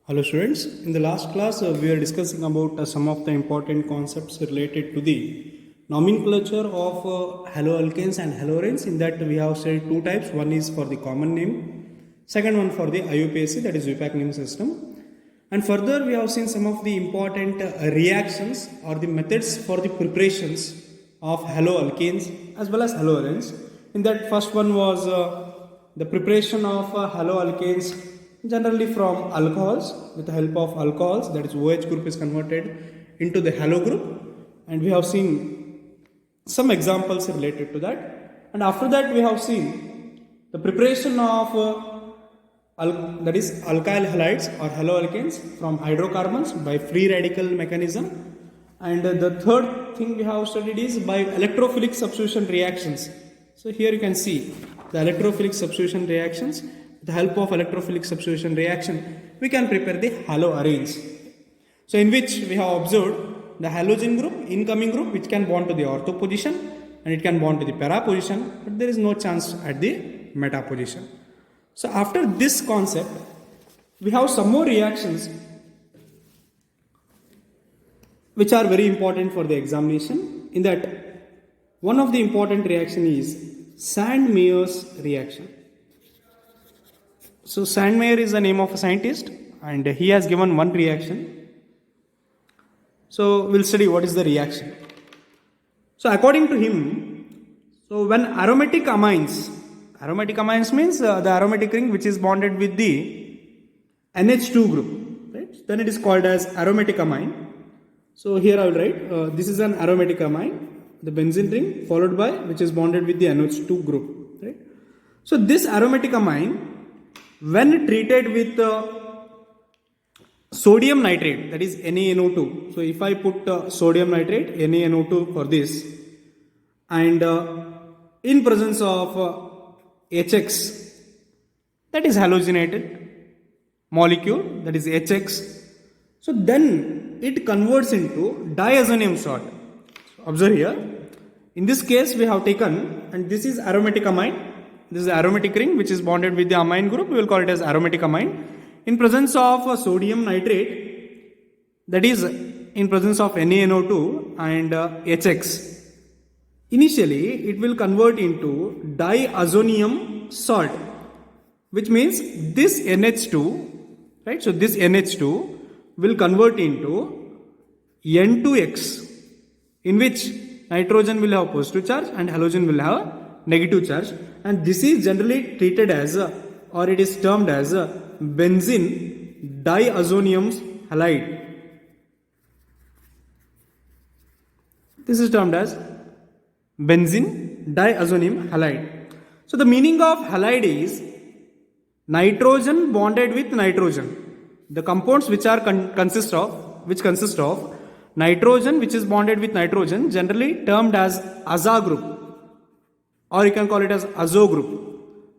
Hello students, in the last class we are discussing about some of the important concepts related to the nomenclature of haloalkanes and haloarenes. In that we have said two types, one is for the common name, second one for the IUPAC, that is VPAC name system. And further we have seen some of the important reactions or the methods for the preparations of haloalkanes as well as haloarenes. In that first one was the preparation of haloalkanes generally from alcohols. With the help of alcohols, that is OH group is converted into the halo group, and we have seen some examples related to that. And after that we have seen the preparation of that is alkyl halides or haloalkanes from hydrocarbons by free radical mechanism. And the third thing we have studied is by electrophilic substitution reactions. So here you can see the electrophilic substitution reactions. With the help of electrophilic substitution reaction, we can prepare the haloarenes. So in which we have observed the halogen group, incoming group, which can bond to the ortho position and it can bond to the para position, but there is no chance at the meta position. So after this concept, we have some more reactions which are very important for the examination. In that, one of the important reaction is Sandmeyer's reaction. So Sandmeyer is the name of a scientist and he has given one reaction. So we'll study what is the reaction. So according to him, so when aromatic amines means the aromatic ring which is bonded with the NH2 group, right? Then it is called as aromatic amine. So here I will write, this is an aromatic amine, the benzene ring followed by which is bonded with the NH2 group, right? So this aromatic amine, when treated with sodium nitrate, that is NaNO2. So if I put sodium nitrate, NaNO2 for this, and in presence of HX, that is halogenated molecule, that is HX, so then it converts into diazonium salt. So observe here, in this case we have taken, and this is aromatic amine. This is the aromatic ring which is bonded with the amine group. We will call it as aromatic amine. In presence of sodium nitrate, that is in presence of NaNO2 and HX, initially it will convert into diazonium salt, which means this NH2, right? So this NH2 will convert into N2X, in which nitrogen will have positive charge and halogen will have negative charge, and this is generally treated as or it is termed as benzene diazonium halide. This is termed as benzene diazonium halide. So the meaning of halide is nitrogen bonded with nitrogen. The compounds which are consist of nitrogen which is bonded with nitrogen, generally termed as aza group, or you can call it as azo group.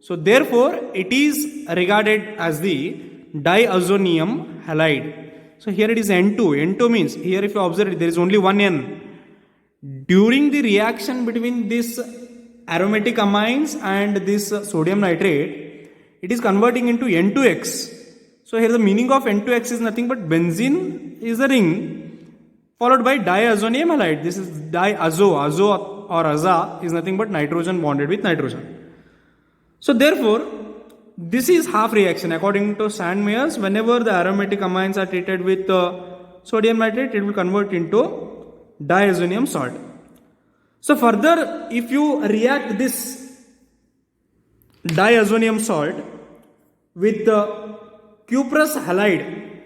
So therefore it is regarded as the diazonium halide. So here it is N2. N2 means, here if you observe, there is only one N. During the reaction between this aromatic amines and this sodium nitrate, it is converting into N2X. So here the meaning of N2X is nothing but benzene is the ring followed by diazonium halide. This is diazo. Or aza is nothing but nitrogen bonded with nitrogen. So therefore, this is half reaction. According to Sandmeyer's, whenever the aromatic amines are treated with sodium nitrate, it will convert into diazonium salt. So further, if you react this diazonium salt with cuprous halide,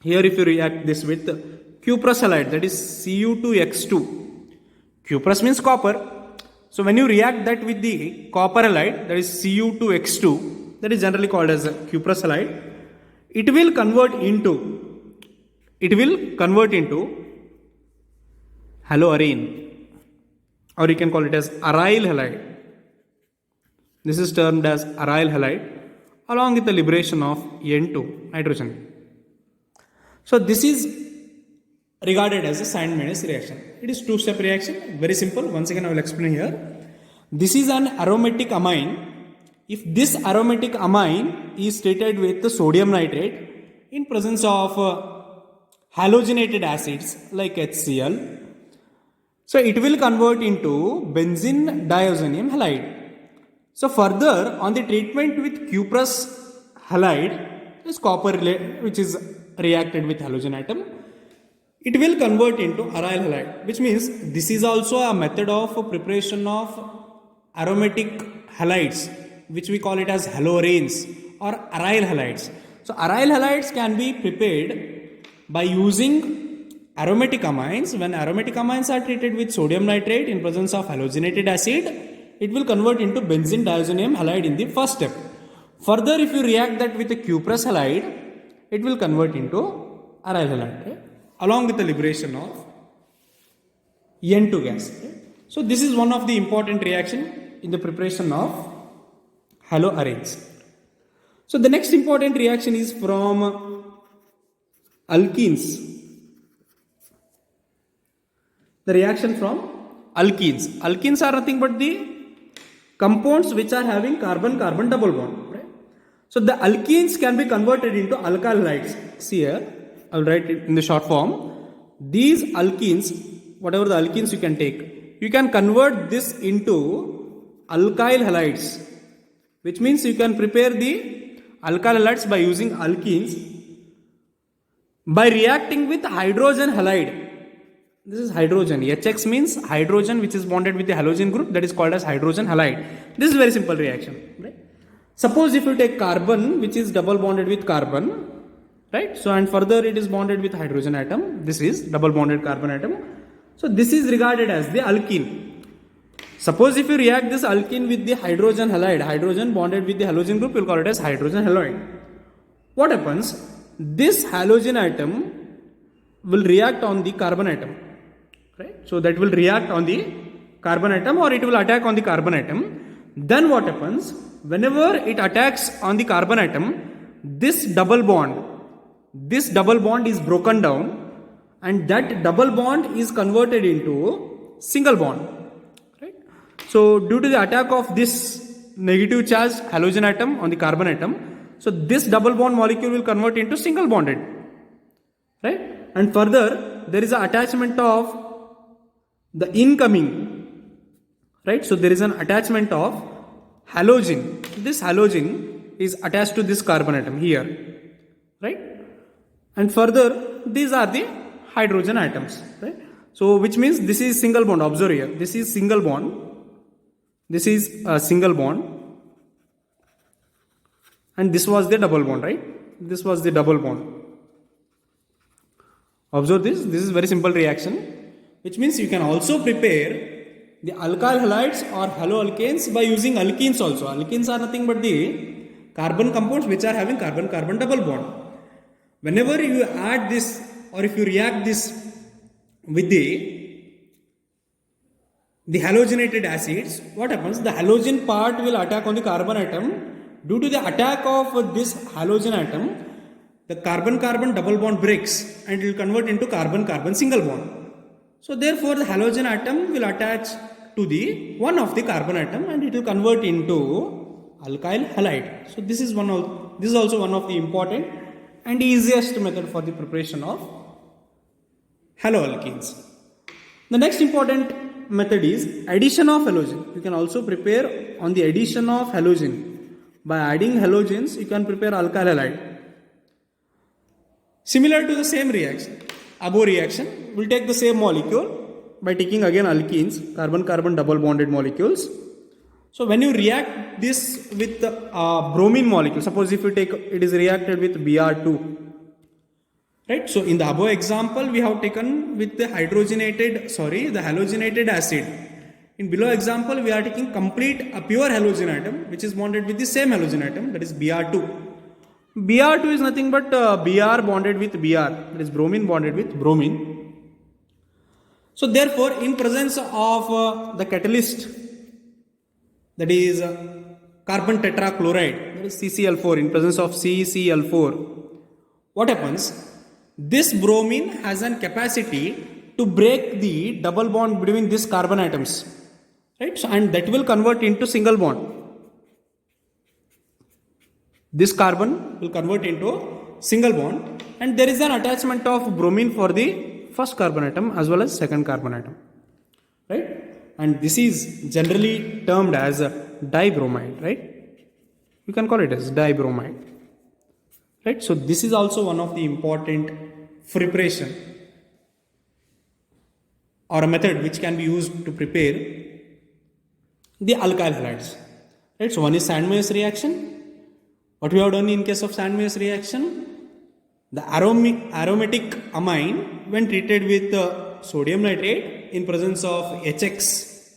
here if you react this with cuprous halide, that is Cu2X2. Cuprous means copper. So when you react that with the copper halide, that is Cu2X2, that is generally called as cuprous halide, it will convert into haloarene, or you can call it as aryl halide. This is termed as aryl halide along with the liberation of N2, nitrogen. So this is regarded as a Sandmeyer's reaction. It is two-step reaction, very simple. Once again I will explain here. This is an aromatic amine. If this aromatic amine is treated with the sodium nitrate, in presence of halogenated acids like HCl. So it will convert into benzene diazonium halide. So further, on the treatment with cuprous halide, is copper which is reacted with halogen atom, it will convert into aryl halide, which means this is also a method of preparation of aromatic halides, which we call it as haloarenes or aryl halides. So aryl halides can be prepared by using aromatic amines. When aromatic amines are treated with sodium nitrate in presence of halogenated acid, it will convert into benzene diazonium halide in the first step. Further, if you react that with a cuprous halide, it will convert into aryl halide, right? Along with the liberation of N2 gas. Right? So this is one of the important reaction in the preparation of haloarenes. So the next important reaction is from alkenes. The reaction from alkenes. Alkenes are nothing but the compounds which are having carbon-carbon double bond. Right? So the alkenes can be converted into alkyl halides. See here, I will write it in the short form. These alkenes, whatever the alkenes you can take, you can convert this into alkyl halides, which means you can prepare the alkyl halides by using alkenes by reacting with hydrogen halide. This is hydrogen. HX means hydrogen which is bonded with the halogen group, that is called as hydrogen halide. This is very simple reaction. Right? Suppose if you take carbon which is double bonded with carbon, right? So and further it is bonded with hydrogen atom. This is double bonded carbon atom. So this is regarded as the alkene. Suppose if you react this alkene with the hydrogen halide, hydrogen bonded with the halogen group, you will call it as hydrogen halide. What happens? This halogen atom will react on the carbon atom. Right? So that will react on the carbon atom or it will attack on the carbon atom. Then what happens? Whenever it attacks on the carbon atom, this double bond is broken down and that double bond is converted into single bond. Right? So due to the attack of this negative charged halogen atom on the carbon atom, so this double bond molecule will convert into single bonded. Right? And further, there is an attachment of the incoming, right? So there is an attachment of halogen. This halogen is attached to this carbon atom here, right? And further, these are the hydrogen atoms, right? So which means this is single bond. Observe here. This is single bond. This is a single bond. And this was the double bond, right? This was the double bond. Observe this. This is very simple reaction. Which means you can also prepare the alkyl halides or haloalkanes by using alkenes also. Alkenes are nothing but the carbon compounds which are having carbon-carbon double bond. Whenever you add this or if you react this with the halogenated acids, what happens? The halogen part will attack on the carbon atom. Due to the attack of this halogen atom, the carbon-carbon double bond breaks and it will convert into carbon-carbon single bond. So therefore the halogen atom will attach to the one of the carbon atom and it will convert into alkyl halide. So this is also one of the important and easiest method for the preparation of haloalkenes. The next important method is addition of halogen. You can also prepare on the addition of halogen. By adding halogens, you can prepare alkyl halide. Similar to the same reaction, above reaction, we'll take the same molecule by taking again alkenes, carbon-carbon double bonded molecules. So when you react this with the bromine molecule, suppose if you take it is reacted with Br2, right? So in the above example, we have taken with the halogenated acid. In below example, we are taking a pure halogen atom, which is bonded with the same halogen atom, that is Br2. Br2 is nothing but Br bonded with Br, that is bromine bonded with bromine. So therefore, in presence of the catalyst, that is carbon tetrachloride, that is CCl4, in presence of CCl4, what happens? This bromine has a capacity to break the double bond between these carbon atoms, right? So, and that will convert into single bond. This carbon will convert into single bond, and there is an attachment of bromine for the first carbon atom as well as second carbon atom, right? And this is generally termed as a dibromide, right? You can call it as dibromide, right? So this is also one of the important preparation or a method which can be used to prepare the alkyl halides, right? So one is Sandmeyer's reaction. What we have done in case of Sandmeyer's reaction, the aromatic amine when treated with sodium nitrate in presence of HX,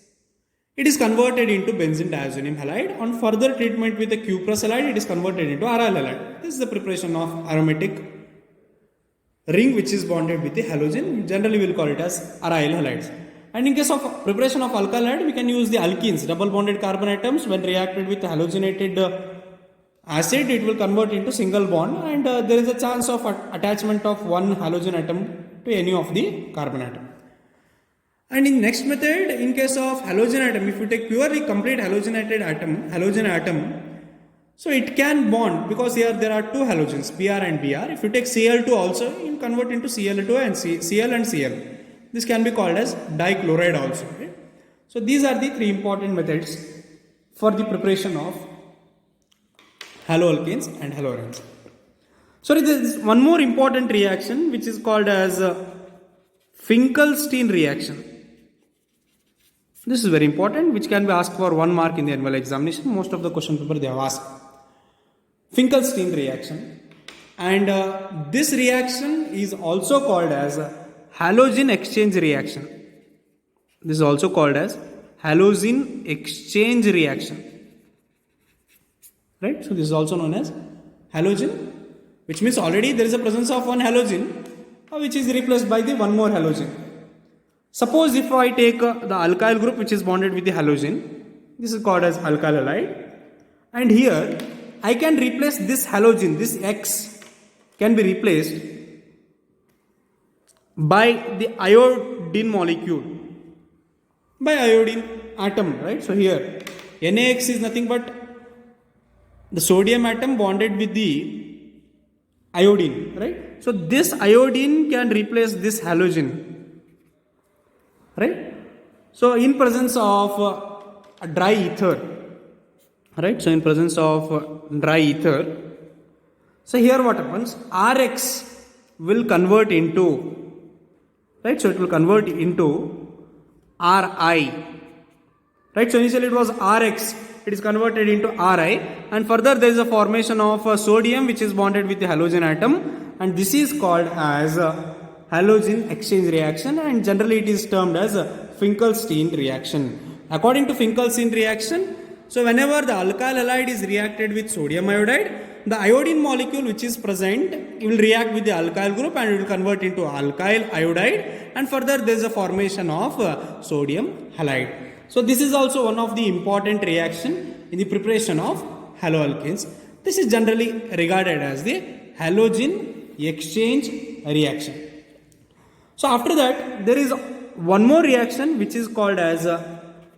it is converted into benzene diazonium halide. On further treatment with the cuprous halide, it is converted into aryl halide. This is the preparation of aromatic ring which is bonded with the halogen. Generally we will call it as aryl halides. And in case of preparation of alkyl halide, we can use the alkenes, double bonded carbon atoms. When reacted with halogenated acid, it will convert into single bond, and there is a chance of attachment of one halogen atom to any of the carbon atom. And in next method, in case of halogen atom, if you take purely complete halogen atom, so it can bond because here there are two halogens, Pr and Br. If you take Cl2 also, you can convert into Cl2 and Cl and Cl. This can be called as dichloride also. Right? So these are the three important methods for the preparation of haloalkanes and haloarenes. So there is one more important reaction which is called as Finkelstein reaction. This is very important, which can be asked for 1 mark in the annual examination. Most of the question paper they have asked. Finkelstein reaction, and this reaction is also called as halogen exchange reaction. This is also called as halogen exchange reaction. Right? So this is also known as halogen, which means already there is a presence of one halogen which is replaced by the one more halogen. Suppose if I take the alkyl group which is bonded with the halogen, this is called as alkyl halide, and here I can replace this halogen, this X can be replaced by the iodine molecule, by iodine atom, right? So here NaX is nothing but the sodium atom bonded with the iodine, right? So this iodine can replace this halogen, right? So in presence of a dry ether, right? So in presence of dry ether, so here what happens? Rx will convert into, right? So it will convert into Ri, right? So initially it was Rx, it is converted into Ri, and further there is a formation of sodium which is bonded with the halogen atom, and this is called as halogen exchange reaction, and generally it is termed as Finkelstein reaction. According to Finkelstein reaction, so whenever the alkyl halide is reacted with sodium iodide, the iodine molecule which is present will react with the alkyl group and it will convert into alkyl iodide, and further there is a formation of sodium halide. So this is also one of the important reaction in the preparation of haloalkanes. This is generally regarded as the halogen exchange reaction. So after that there is one more reaction which is called as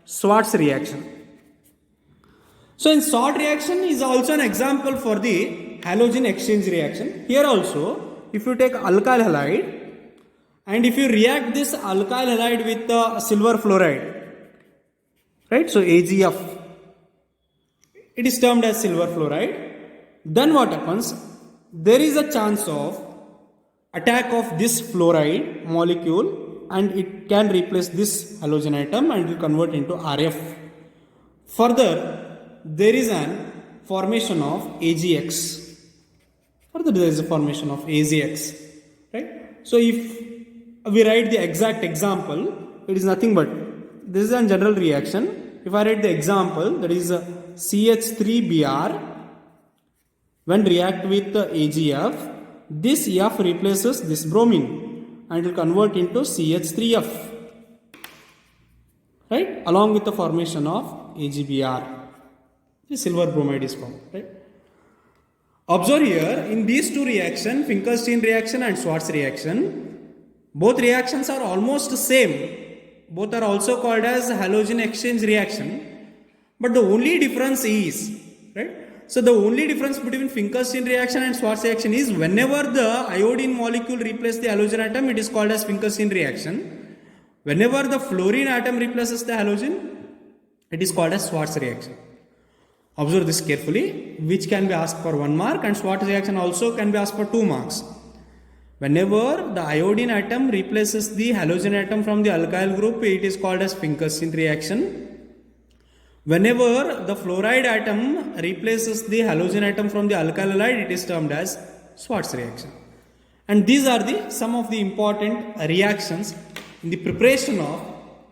Schwarz reaction. So in Schwarz reaction is also an example for the halogen exchange reaction. Here also if you take alkyl halide and if you react this alkyl halide with silver fluoride, right, so AgF, it is termed as silver fluoride, then what happens? There is a chance of attack of this fluoride molecule and it can replace this halogen atom and will convert into RF. Further, there is an formation of AgX. Further, there is a formation of AgX, right? So if we write the exact example, it is nothing but this is a general reaction. If I write the example, that is CH3Br, when react with AgF, this F replaces this bromine and will convert into CH3F, right, along with the formation of AgBr. The silver bromide is formed, right? Observe here, in these two reactions, Finkelstein reaction and Schwarz reaction, both reactions are almost same. Both are also called as halogen exchange reaction, but the only difference is, right, So the only difference between Finkelstein reaction and Schwarz reaction is whenever the iodine molecule replaces the halogen atom, it is called as Finkelstein reaction. Whenever the fluorine atom replaces the halogen, it is called as Schwarz reaction. Observe this carefully, which can be asked for 1 mark, and Schwarz reaction also can be asked for 2 marks. Whenever the iodine atom replaces the halogen atom from the alkyl group, it is called as Finkelstein reaction. Whenever the fluoride atom replaces the halogen atom from the alkyl halide, it is termed as Schwarz reaction. And these are some of the important reactions in the preparation of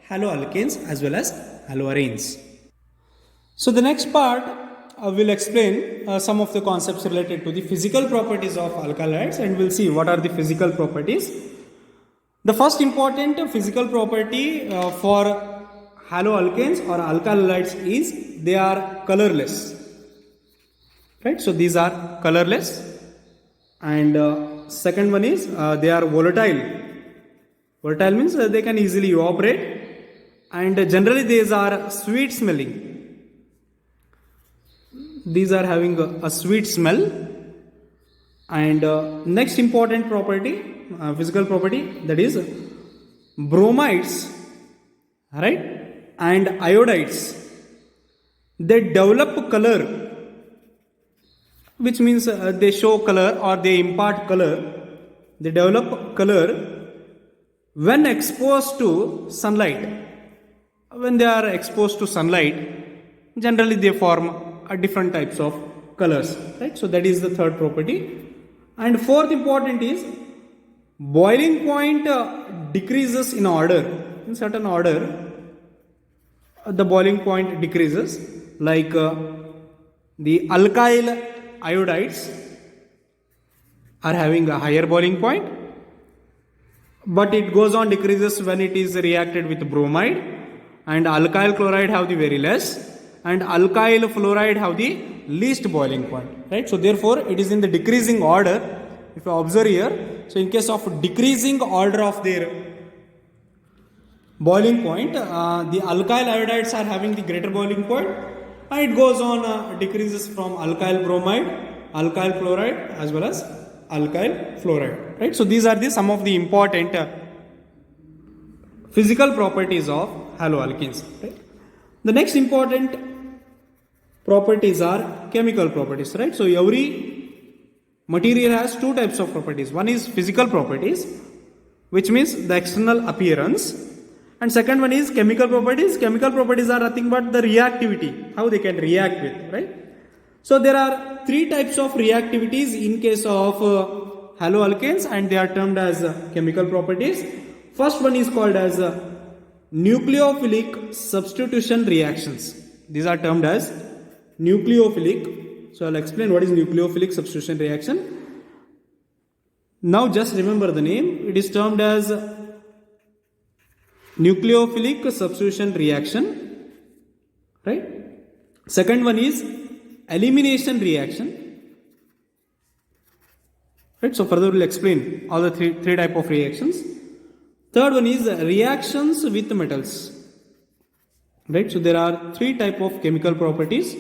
haloalkanes as well as haloarenes. So the next part will explain some of the concepts related to the physical properties of alkyl halides, and we'll see what are the physical properties. The first important physical property for haloalkanes or alkyl halides is they are colorless. Right? So these are colorless. And second one is they are volatile. Volatile means they can easily evaporate, and generally these are sweet smelling. These are having a sweet smell. And next important property, physical property, that is bromides, right, and iodides, they develop color, which means they show color or they impart color. They develop color when exposed to sunlight. When they are exposed to sunlight, generally they form different types of colors, right? So that is the third property. And fourth important is boiling point decreases in order. In certain order, the boiling point decreases, like the alkyl iodides are having a higher boiling point, but it goes on decreases when it is reacted with bromide, and alkyl chloride have the very less, and alkyl fluoride have the least boiling point, right? So therefore it is in the decreasing order. If you observe here, so in case of decreasing order of their boiling point, the alkyl iodides are having the greater boiling point, and it goes on decreases from alkyl bromide, alkyl chloride as well as alkyl fluoride, right? So these are some of the important physical properties of haloalkanes, right? The next important properties are chemical properties, right? So every material has two types of properties. One is physical properties, which means the external appearance, and second one is chemical properties. Chemical properties are nothing but the reactivity, how they can react with, right? So there are three types of reactivities in case of haloalkanes, and they are termed as chemical properties. First one is called as nucleophilic substitution reactions. These are termed as nucleophilic. So I'll explain what is nucleophilic substitution reaction. Now just remember the name. It is termed as nucleophilic substitution reaction, right? Second one is elimination reaction, right? So further we'll explain all the three type of reactions. Third one is reactions with metals, right? So there are three type of chemical properties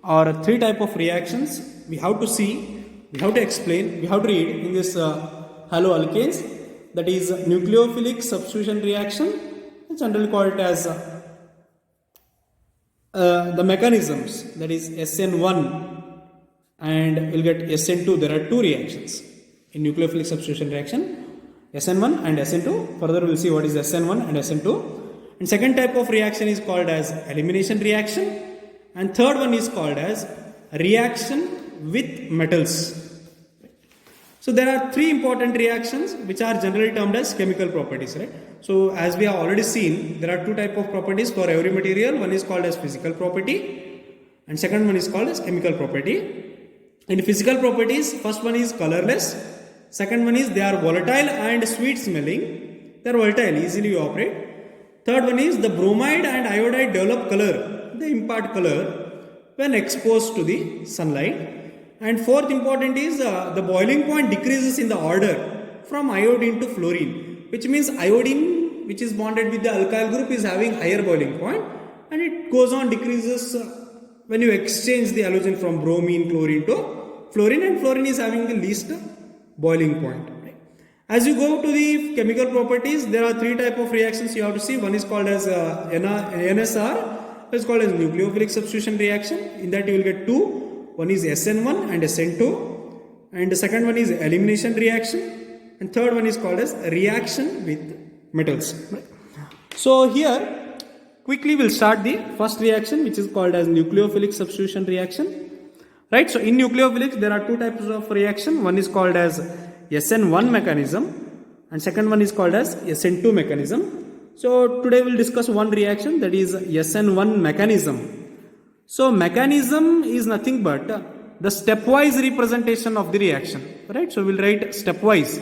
or three type of reactions we have to see, we have to explain, we have to read in this haloalkanes. That is nucleophilic substitution reaction. It's generally called as the mechanisms, that is SN1 and you'll get SN2. There are two reactions in nucleophilic substitution reaction, SN1 and SN2. Further we'll see what is SN1 and SN2. And second type of reaction is called as elimination reaction, and third one is called as reaction with metals. So there are three important reactions which are generally termed as chemical properties, right? So as we have already seen, there are two type of properties for every material. One is called as physical property and second one is called as chemical property. In physical properties, first one is colorless, second one is they are volatile and sweet smelling. They are volatile, easily evaporate. Third one is the bromide and iodide develop color, they impart color when exposed to the sunlight. And fourth important is the boiling point decreases in the order from iodine to fluorine, which means iodine, which is bonded with the alkyl group, is having higher boiling point, and it goes on decreases when you exchange the halogen from bromine, chlorine to fluorine, and fluorine is having the least boiling point. Right? As you go to the chemical properties, there are three type of reactions you have to see. One is called as NSR, it's called as nucleophilic substitution reaction. In that you will get two. One is SN1 and SN2, and the second one is elimination reaction, and third one is called as reaction with metals. Right? So here quickly we'll start the first reaction, which is called as nucleophilic substitution reaction. Right? So in nucleophilics there are two types of reaction. One is called as SN1 mechanism and second one is called as SN2 mechanism. So today we'll discuss one reaction, that is SN1 mechanism. So mechanism is nothing but the stepwise representation of the reaction. Right? So we'll write stepwise,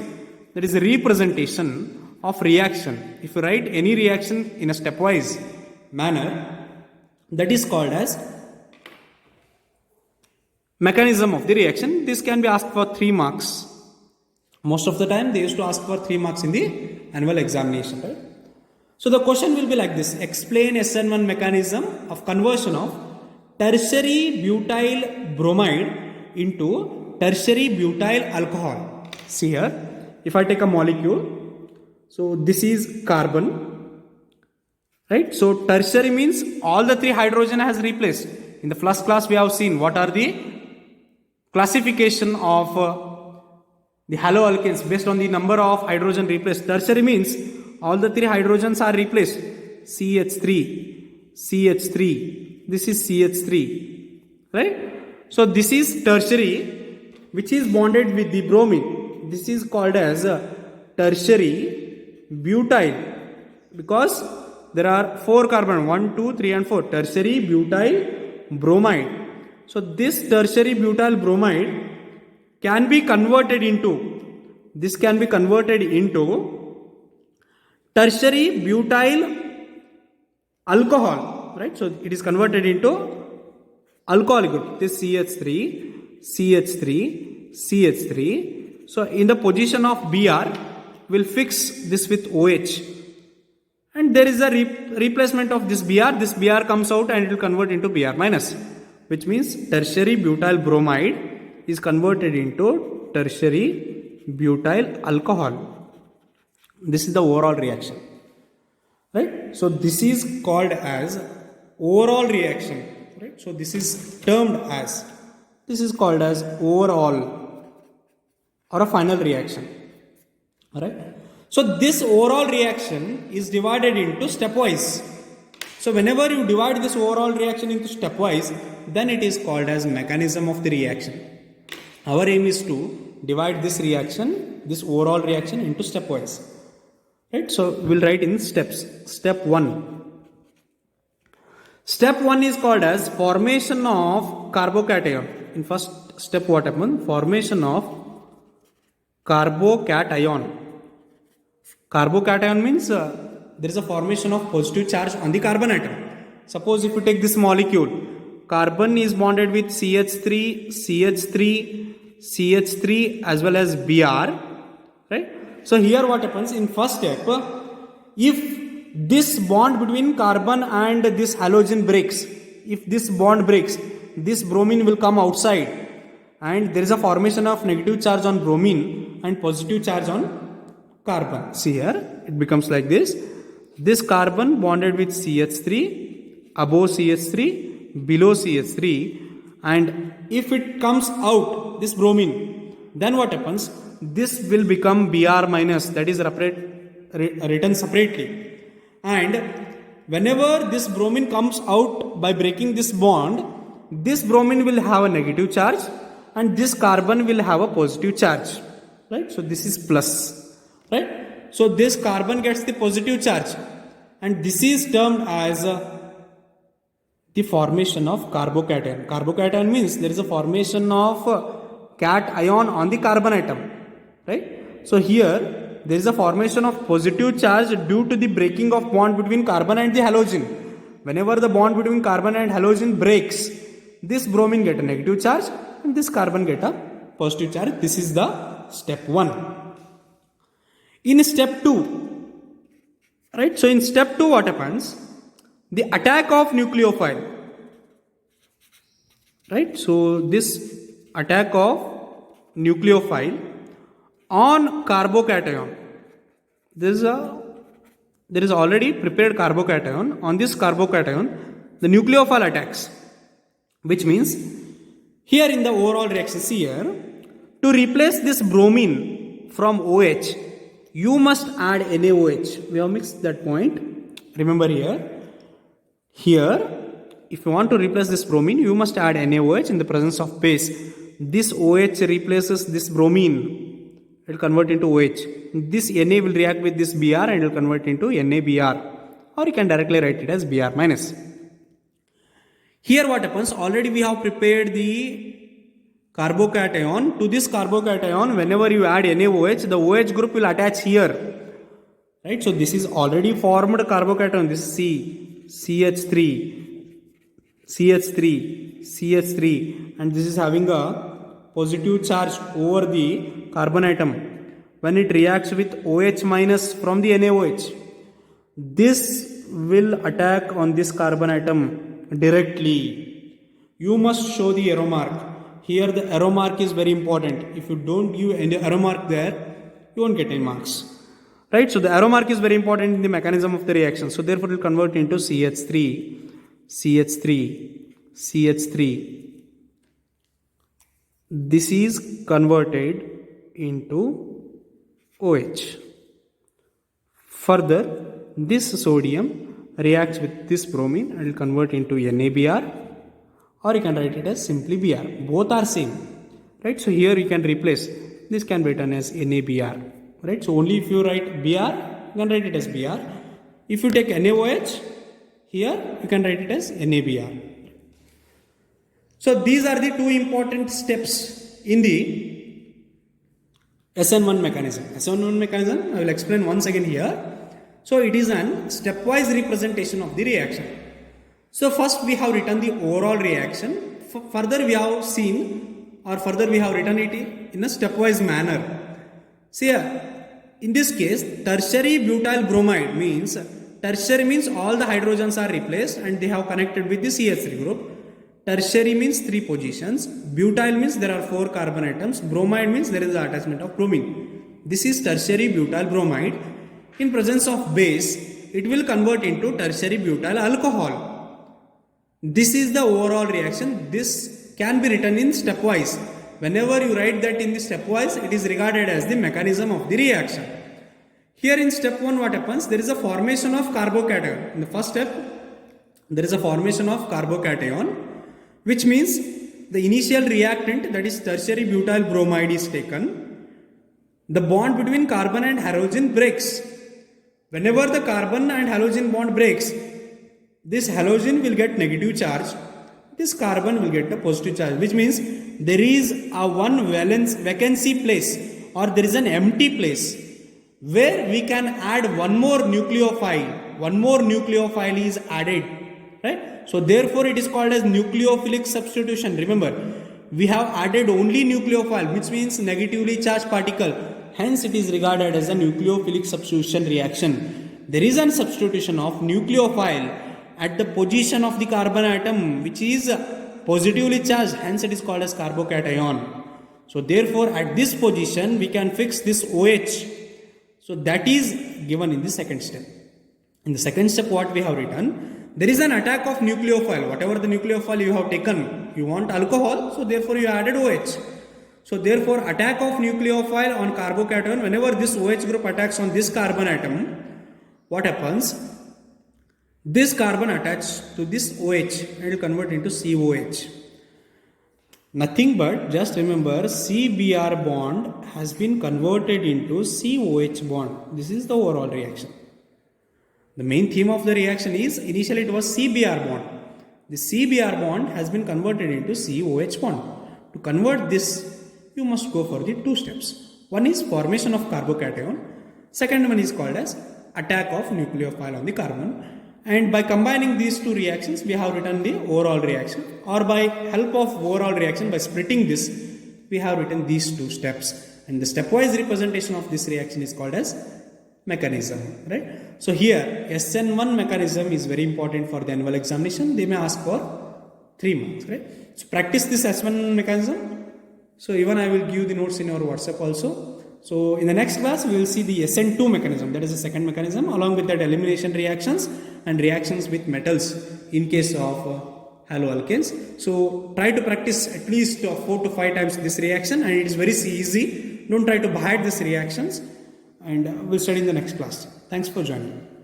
that is a representation of reaction. If you write any reaction in a stepwise manner, that is called as mechanism of the reaction. This can be asked for 3 marks. Most of the time they used to ask for 3 marks in the annual examination. Right? So the question will be like this: explain SN1 mechanism of conversion of tertiary butyl bromide into tertiary butyl alcohol. See here, if I take a molecule, so this is carbon, right? So tertiary means all the 3 hydrogen has replaced. In the first class we have seen what are the classification of the haloalkanes based on the number of hydrogen replaced. Tertiary means all the 3 hydrogens are replaced. CH3, CH3, this is CH3, right? So this is tertiary, which is bonded with the bromine. This is called as tertiary butyl, because there are 4 carbon, 1, 2, 3 and 4, tertiary butyl bromide. So this tertiary butyl bromide can be converted into, tertiary butyl alcohol, right? So it is converted into alcoholic group. This CH3, CH3, CH3. So in the position of Br, we'll fix this with OH. And there is a replacement of this Br. This Br comes out and it will convert into Br minus, which means tertiary butyl bromide is converted into tertiary butyl alcohol. This is the overall reaction, right? So this is called as overall reaction, right? So this is termed as, this is called as overall or a final reaction, alright? So this overall reaction is divided into stepwise. So whenever you divide this overall reaction into stepwise, then it is called as mechanism of the reaction. Our aim is to divide this reaction, this overall reaction, into stepwise. Right? So we'll write in steps. Step 1. Step 1 is called as formation of carbocation. In first step what happened? Formation of carbocation. Carbocation means there is a formation of positive charge on the carbon atom. Suppose if you take this molecule, carbon is bonded with CH3, CH3, CH3 as well as Br, right? So here what happens in first step, if this bond between carbon and this halogen breaks, if this bond breaks, this bromine will come outside and there is a formation of negative charge on bromine and positive charge on carbon. See here, it becomes like this. This carbon bonded with CH3, above CH3, below CH3, and if it comes out, this bromine, then what happens? This will become Br minus, that is written separately. And whenever this bromine comes out by breaking this bond, this bromine will have a negative charge and this carbon will have a positive charge, right? So this is plus, right? So this carbon gets the positive charge and this is termed as the formation of carbocation. Carbocation means there is a formation of cation on the carbon atom, right? So here there is a formation of positive charge due to the breaking of bond between carbon and the halogen. Whenever the bond between carbon and halogen breaks, this bromine get a negative charge and this carbon get a positive charge. This is the step 1. In step 2, right? So in step 2 what happens? The attack of nucleophile. right? So this attack of nucleophile on carbocation, there is already prepared carbocation. On this carbocation, the nucleophile attacks, which means here in the overall reaction, see here, to replace this bromine from OH, you must add NaOH. We have mixed that point. Remember here, if you want to replace this bromine, you must add NaOH in the presence of base. This OH replaces this bromine. It will convert into OH. This Na will react with this Br and it will convert into NaBr. Or you can directly write it as Br minus. Here what happens? Already we have prepared the carbocation. To this carbocation, whenever you add NaOH, the OH group will attach here. Right? So this is already formed carbocation. This is C, CH3, CH3, CH3, and this is having a positive charge over the carbon atom. When it reacts with OH minus from the NaOH, this will attack on this carbon atom directly. You must show the arrow mark. Here the arrow mark is very important. If you don't give any arrow mark there, you won't get any marks. Right? So the arrow mark is very important in the mechanism of the reaction. So therefore it will convert into CH3, CH3, CH3. This is converted into OH. Further, this sodium reacts with this bromine and will convert into NaBr, or you can write it as simply Br. Both are same. Right? So here you can replace. This can be written as NaBr. Right? So only if you write Br, you can write it as Br. If you take NaOH, here you can write it as NaBr. So these are the two important steps in the SN1 mechanism. SN1 mechanism, I will explain once again here. So it is an stepwise representation of the reaction. So first we have written the overall reaction. Further we have seen, or further we have written it in a stepwise manner. See here, in this case, tertiary butyl bromide means, tertiary means all the hydrogens are replaced and they have connected with the CH3 group. Tertiary means 3 positions. Butyl means there are 4 carbon atoms. Bromide means there is the attachment of bromine. This is tertiary butyl bromide. In presence of base, it will convert into tertiary butyl alcohol. This is the overall reaction. This can be written in stepwise. Whenever you write that in the stepwise, it is regarded as the mechanism of the reaction. Here in step 1, what happens? There is a formation of carbocation. In the first step, there is a formation of carbocation, which means the initial reactant, that is tertiary butyl bromide, is taken. The bond between carbon and halogen breaks. Whenever the carbon and halogen bond breaks, this halogen will get negative charge, this carbon will get a positive charge, which means there is a one valence vacancy place, or there is an empty place where we can add one more nucleophile. One more nucleophile is added, right? So therefore it is called as nucleophilic substitution. Remember, we have added only nucleophile, which means negatively charged particle. Hence it is regarded as a nucleophilic substitution reaction. There is a substitution of nucleophile at the position of the carbon atom, which is positively charged. Hence it is called as carbocation. So therefore at this position we can fix this OH. So that is given in the second step. In the second step, what we have written, there is an attack of nucleophile. Whatever the nucleophile you have taken, you want alcohol, so therefore you added OH. So therefore attack of nucleophile on carbocation, whenever this OH group attacks on this carbon atom, what happens? This carbon attached to this OH and it will convert into COH. Nothing but, just remember, CBr bond has been converted into COH bond. This is the overall reaction. The main theme of the reaction is, initially it was CBr bond. The CBr bond has been converted into COH bond. To convert this, you must go for the two steps. One is formation of carbocation. Second one is called as attack of nucleophile on the carbon. And by combining these two reactions, we have written the overall reaction, or by help of overall reaction, by splitting this, we have written these two steps. And the stepwise representation of this reaction is called as mechanism, right? So here, SN1 mechanism is very important for the annual examination. They may ask for 3 marks, right? So practice this S1 mechanism. So even I will give the notes in our WhatsApp also. So in the next class we will see the SN2 mechanism, that is the second mechanism, along with that elimination reactions and reactions with metals in case of haloalkanes. So try to practice at least 4 to 5 times this reaction, and it is very easy. Don't try to hide these reactions, and we'll study in the next class. Thanks for joining.